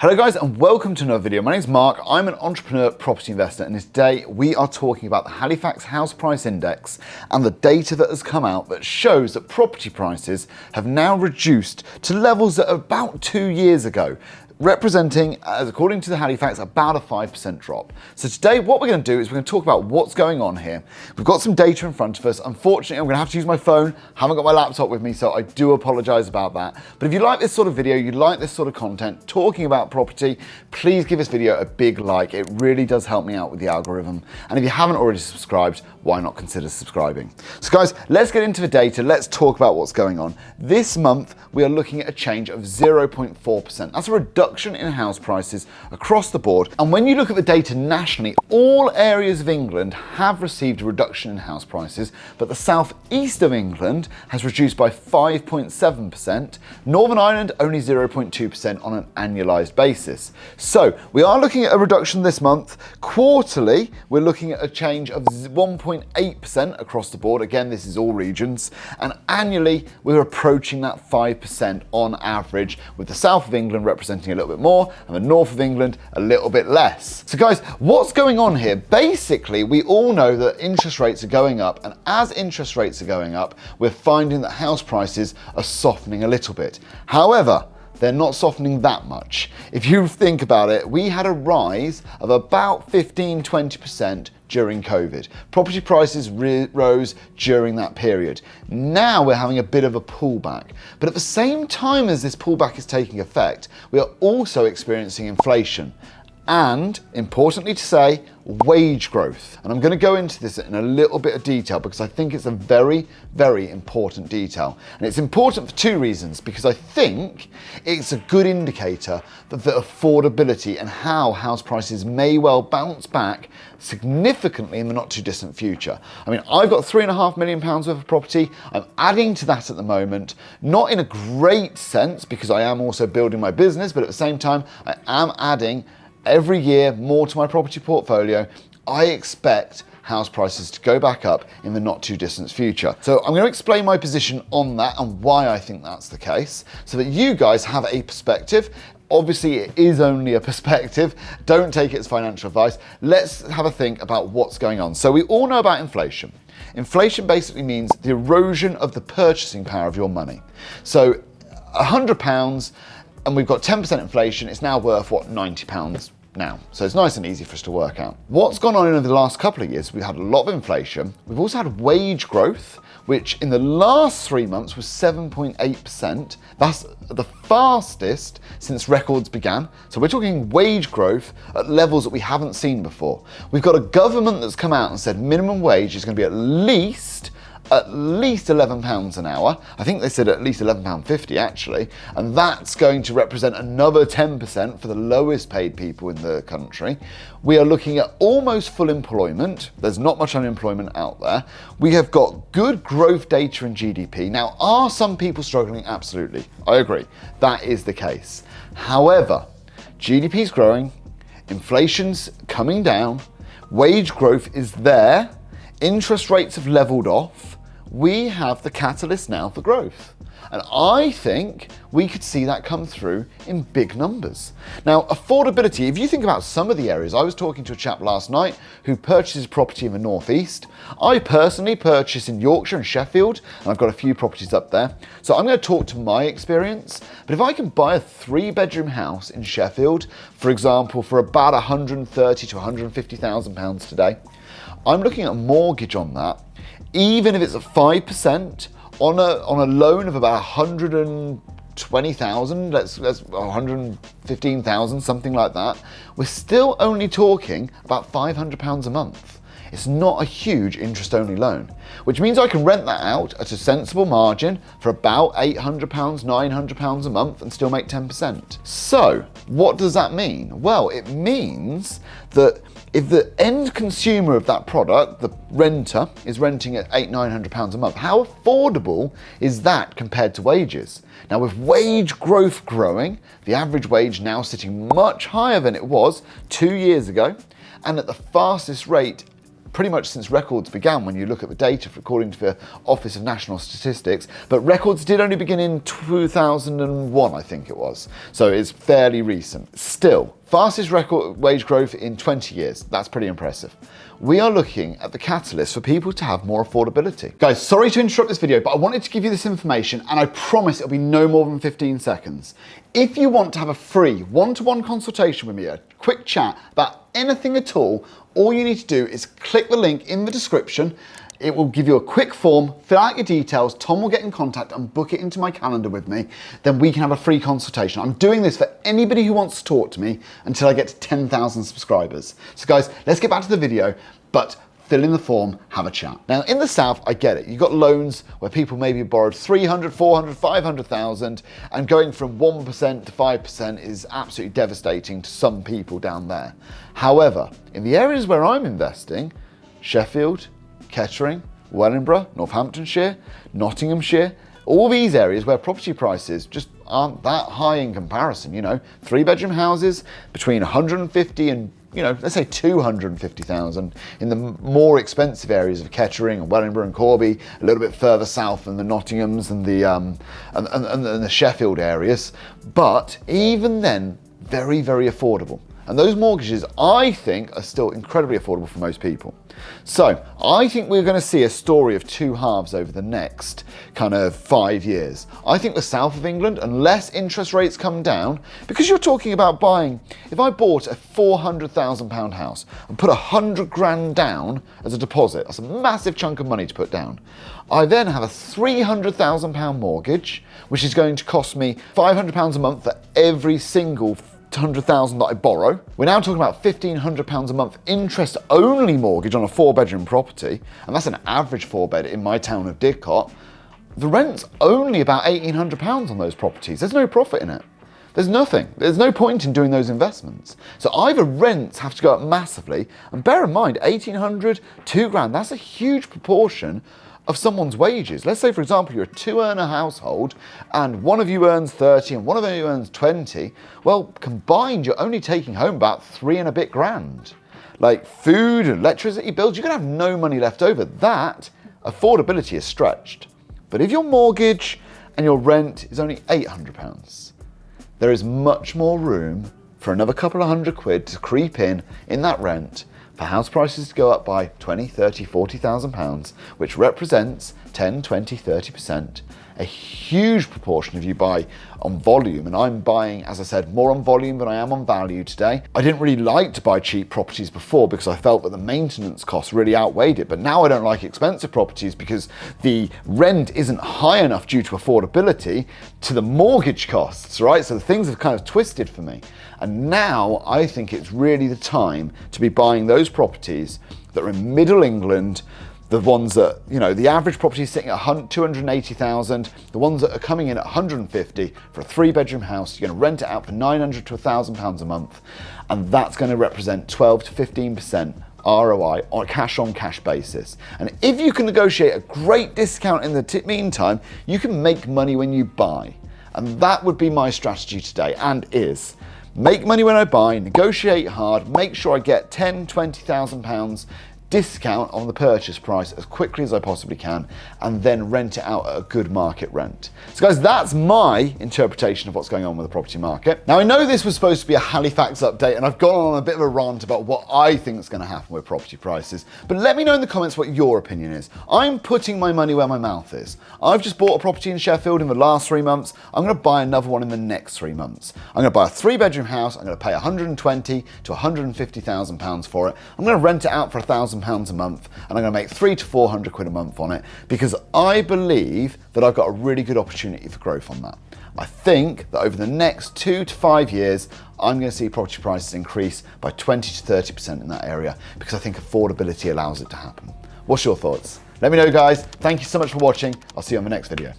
Hello guys and welcome to another video. My name is Mark, I'm an entrepreneur property investor, and today we are talking about the Halifax House Price Index and the data that has come out that shows that property prices have now reduced to levels that are about 2 years ago, representing, as according to the Halifax, about a 5% drop. So today what we're going to do is we're going to talk about what's going on here. We've got some data in front of us. Unfortunately, I'm going to have to use my phone. Haven't got my laptop with me, so I do apologize about that. But if you like this sort of video, you like this sort of content, talking about property, please give this video a big like. It really does help me out with the algorithm. And if you haven't already subscribed, why not consider subscribing? So guys, let's get into the data. Let's talk about what's going on. This month, we are looking at a change of 0.4%. That's a reduction in house prices across the board. And when you look at the data nationally, all areas of England have received a reduction in house prices, but the southeast of England has reduced by 5.7%. Northern Ireland only 0.2% on an annualized basis. So we are looking at a reduction this month. Quarterly, we're looking at a change of 1.8% across the board. Again, this is all regions. And annually, we're approaching that 5% on average, with the south of England representing a little bit more and the north of England a little bit less. So guys, what's going on here? Basically, we all know that interest rates are going up, and as interest rates are going up, we're finding that house prices are softening a little bit. However, they're not softening that much. If you think about it, we had a rise of about 15-20% during COVID. Property prices rose during that period. Now we're having a bit of a pullback. But at the same time as this pullback is taking effect, we are also experiencing inflation. And, importantly to say, wage growth. And I'm going to go into this in a little bit of detail because I think it's a very, very important detail. And it's important for two reasons, because I think it's a good indicator that the affordability and how house prices may well bounce back significantly in the not too distant future. I mean, I've got £3.5 million worth of property. I'm adding to that at the moment, not in a great sense because I am also building my business, but at the same time, I am adding every year more to my property portfolio. I expect house prices to go back up in the not too distant future. So I'm going to explain my position on that and why I think that's the case, so that you guys have a perspective. Obviously, it is only a perspective. Don't take it as financial advice. Let's have a think about what's going on. So we all know about inflation. Inflation basically means the erosion of the purchasing power of your money. So £100, and we've got 10% inflation, it's now worth, what, £90 now. So it's nice and easy for us to work out. What's gone on in the last couple of years, we've had a lot of inflation. We've also had wage growth, which in the last 3 months was 7.8%. That's the fastest since records began. So we're talking wage growth at levels that we haven't seen before. We've got a government that's come out and said minimum wage is going to be at least £11 an hour. I think they said at least £11.50 actually, and that's going to represent another 10% for the lowest paid people in the country. We are looking at almost full employment. There's not much unemployment out there. We have got good growth data in GDP. Now, are some people struggling? Absolutely. I agree. That is the case. However, GDP is growing, inflation's coming down, wage growth is there, interest rates have leveled off. We have the catalyst now for growth. And I think we could see that come through in big numbers. Now, affordability, if you think about some of the areas, I was talking to a chap last night who purchases property in the northeast. I personally purchase in Yorkshire and Sheffield, and I've got a few properties up there. So I'm going to talk to my experience. But if I can buy a 3-bedroom house in Sheffield, for example, for about £130,000 to £150,000 today, I'm looking at a mortgage on that, even if it's at 5%, on a loan of about 120,000, let's 115,000, something like that. We're still only talking about £500 a month. It's not a huge interest-only loan, which means I can rent that out at a sensible margin for about £800, £900 a month and still make 10%. So what does that mean? Well, it means that if the end consumer of that product, the renter, is renting at £800-900 a month, how affordable is that compared to wages? Now, with wage growth growing, the average wage now sitting much higher than it was 2 years ago, and at the fastest rate pretty much since records began when you look at the data according to the Office of National Statistics, but records did only begin in 2001, I think it was. So it's fairly recent. Still, fastest record wage growth in 20 years. That's pretty impressive. We are looking at the catalyst for people to have more affordability. Guys, sorry to interrupt this video, but I wanted to give you this information and I promise it'll be no more than 15 seconds. If you want to have a free one-to-one consultation with me, a quick chat about anything at all you need to do is click the link in the description. It will give you a quick form, fill out your details, Tom will get in contact and book it into my calendar with me, then we can have a free consultation. I'm doing this for anybody who wants to talk to me until I get to 10,000 subscribers. So guys, let's get back to the video, but fill in the form, have a chat. Now in the South, I get it. You've got loans where people maybe borrowed 300, 400, 500,000 and going from 1% to 5% is absolutely devastating to some people down there. However, in the areas where I'm investing, Sheffield, Kettering, Wellingborough, Northamptonshire, Nottinghamshire, all these areas where property prices just aren't that high in comparison, you know, 3-bedroom houses between 150 and, you know, let's say 250,000 in the more expensive areas of Kettering and Wellingborough and Corby, a little bit further south than the Nottinghams and the Sheffield areas. But even then, very, very affordable. And those mortgages, I think, are still incredibly affordable for most people. So I think we're going to see a story of two halves over the next kind of 5 years. I think the south of England, unless interest rates come down, because you're talking about buying, if I bought a £400,000 house and put 100 grand down as a deposit, that's a massive chunk of money to put down. I then have a £300,000 mortgage, which is going to cost me £500 a month for every single 100,000 that I borrow. We're now talking about £1,500 a month interest-only mortgage on a 4-bedroom property, and that's an average 4-bed in my town of Didcot. The rent's only about £1,800 on those properties. There's no profit in it. There's nothing. There's no point in doing those investments. So either rents have to go up massively, and bear in mind, 1,800, 2 grand, that's a huge proportion of someone's wages. Let's say, for example, you're a 2-earner household and one of you earns 30 and one of you earns 20. Well, combined, you're only taking home about 3 and a bit grand. Like food and electricity bills, you're gonna have no money left over. That affordability is stretched. But if your mortgage and your rent is only £800, there is much more room for another couple of £100 to creep in that rent, for house prices to go up by 20, 30, 40,000 pounds, which represents 10, 20, 30%. A huge proportion of you buy on volume, and I'm buying, as I said, more on volume than I am on value today. I didn't really like to buy cheap properties before because I felt that the maintenance costs really outweighed it, but now I don't like expensive properties because the rent isn't high enough due to affordability to the mortgage costs, right? So the things have kind of twisted for me. And now I think it's really the time to be buying those properties that are in middle England, the ones that, you know, the average property is sitting at 280,000, the ones that are coming in at 150 for a 3-bedroom house, you're going to rent it out for 900 to £1,000 a month, and that's going to represent 12 to 15% ROI on a cash basis. And if you can negotiate a great discount in the meantime, you can make money when you buy. And that would be my strategy today, and is. Make money when I buy, negotiate hard, make sure I get 10, 20,000 pounds discount on the purchase price as quickly as I possibly can, and then rent it out at a good market rent. So guys, that's my interpretation of what's going on with the property market. Now I know this was supposed to be a Halifax update, and I've gone on a bit of a rant about what I think is going to happen with property prices, but let me know in the comments what your opinion is. I'm putting my money where my mouth is. I've just bought a property in Sheffield in the last 3 months. I'm going to buy another one in the next 3 months. I'm going to buy a 3-bedroom house. I'm going to pay 120 to 150,000 pounds for it. I'm going to rent it out for £1,000 a month, and I'm going to make 300 to 400 quid a month on it, because I believe that I've got a really good opportunity for growth on that. I think that over the next 2 to 5 years, I'm going to see property prices increase by 20 to 30% in that area, because I think affordability allows it to happen. What's your thoughts? Let me know, guys. Thank you so much for watching. I'll see you on the next video.